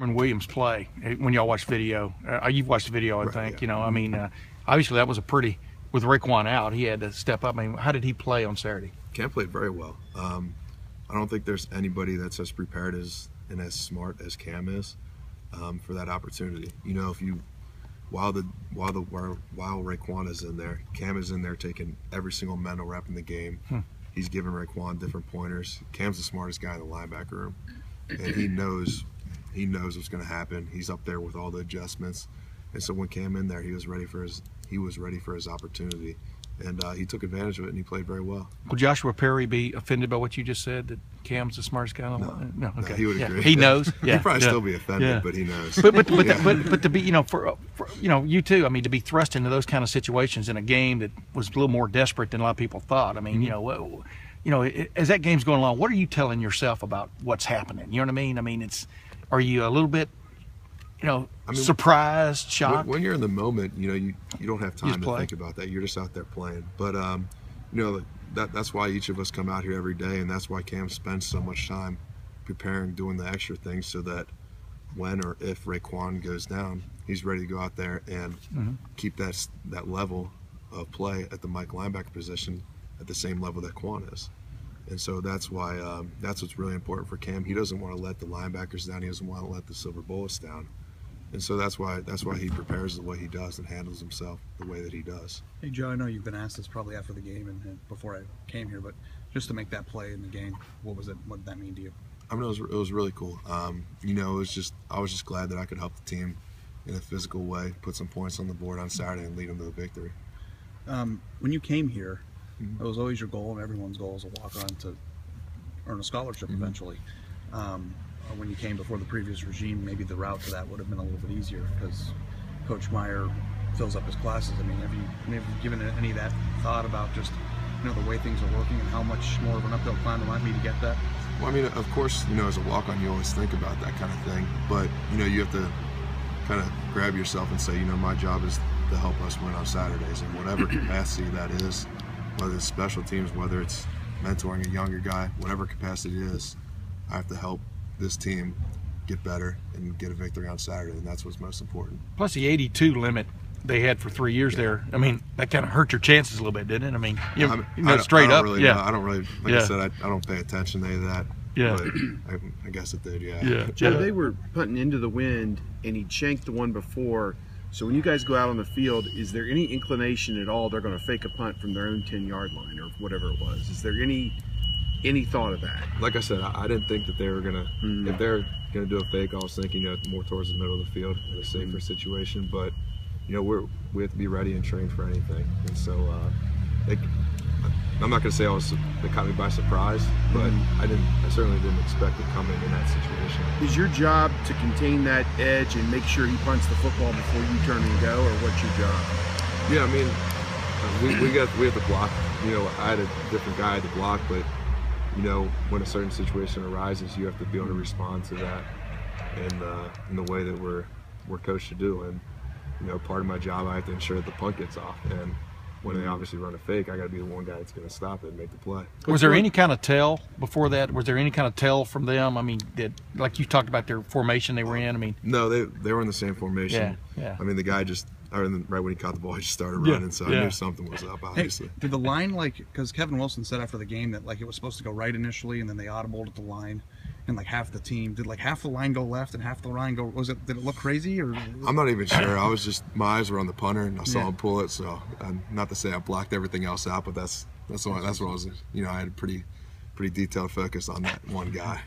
Williams play when y'all watch video. You've watched the video, I think. Yeah. You know, I mean, obviously that was a pretty, with Raekwon out, he had to step up. I mean, how did he play on Saturday? Cam played very well. I don't think there's anybody that's as prepared as and as smart as Cam is for that opportunity. You know, if you while Raekwon is in there, Cam is in there taking every single mental rep in the game. He's giving Raekwon different pointers. Cam's the smartest guy in the linebacker room, and he knows what's going to happen. He's up there with all the adjustments, and so when Cam in there, he was ready for his opportunity, and he took advantage of it, and he played very well. Will Joshua Perry be offended by what you just said, that Cam's the smartest guy on the line? No, okay. He would agree. He knows. Yeah. He'd probably still be offended, but he knows. But to be, you know, for you know, you too. I mean, to be thrust into those kind of situations in a game that was a little more desperate than a lot of people thought. I mean, you know, as that game's going along, what are you telling yourself about what's happening? You know what I mean? I mean, are you a little bit, you know, surprised, shocked? When you're in the moment, you know, you don't have time to think about that. You're just out there playing. But you know, that's why each of us come out here every day, and that's why Cam spends so much time preparing, doing the extra things, so that when or if Raekwon goes down, he's ready to go out there and keep that level of play at the Mike linebacker position at the same level that Quan is. And so that's why that's what's really important for Cam. He doesn't want to let the linebackers down. He doesn't want to let the Silver Bullets down. And so that's why he prepares the way he does and handles himself the way that he does. Hey Joe, I know you've been asked this probably after the game and before I came here, but just to make that play in the game, what did that mean to you? I mean, it was really cool. You know, I was just glad that I could help the team in a physical way, put some points on the board on Saturday, and lead them to a victory. When you came here, it was always your goal, and everyone's goal is to walk on to earn a scholarship eventually. When you came before the previous regime, maybe the route to that would have been a little bit easier because Coach Meyer fills up his classes. I mean, have you given any of that thought about just, you know, the way things are working and how much more of an uphill climb it might be to get that? Well, I mean, of course, you know, as a walk-on, you always think about that kind of thing, but you know, you have to kind of grab yourself and say, you know, my job is to help us win on Saturdays in whatever capacity that is, whether it's special teams, whether it's mentoring a younger guy, whatever capacity it is. I have to help this team get better and get a victory on Saturday, and that's what's most important. Plus the 82 limit they had for 3 years there. I mean, that kind of hurt your chances a little bit, didn't it? I mean, straight up. Really know. I don't really, like I said, I don't pay attention to any of that. Yeah. But I guess it did, Joe, they were punting into the wind, and he shanked the one before. So when you guys go out on the field, is there any inclination at all they're going to fake a punt from their own 10-yard line or whatever it was? Is there any thought of that? Like I said, I didn't think that they were going to, if they're going to do a fake, I was thinking, you know, more towards the middle of the field in a safer situation. But, you know, we have to be ready and trained for anything. And so I'm not going to say they caught me by surprise, but I certainly didn't expect it coming in that situation. Is your job to contain that edge and make sure he punts the football before you turn and go, or what's your job? Yeah, I mean, we have to block. You know, I had a different guy to block, but you know, when a certain situation arises, you have to be able to respond to that in the way that we're coached to do. And you know, part of my job, I have to ensure that the punt gets off. And when they obviously run a fake, I got to be the one guy that's going to stop it and make the play. Was there any kind of tell before that? Was there any kind of tell from them? I mean, like you talked about their formation they were in? I mean, no, they were in the same formation. Yeah. I mean, the guy just, right when he caught the ball, he just started running, so I knew something was up, obviously. Hey, did the line, because Kevin Wilson said after the game that it was supposed to go right initially, and then they audibled at the line, and half the team, did half the line go left and half the line go, did it look crazy? Or I'm not even sure. I was just, my eyes were on the punter, and I saw him pull it, so not to say I blocked everything else out, but that's what I was, you know, I had a pretty detailed focus on that one guy.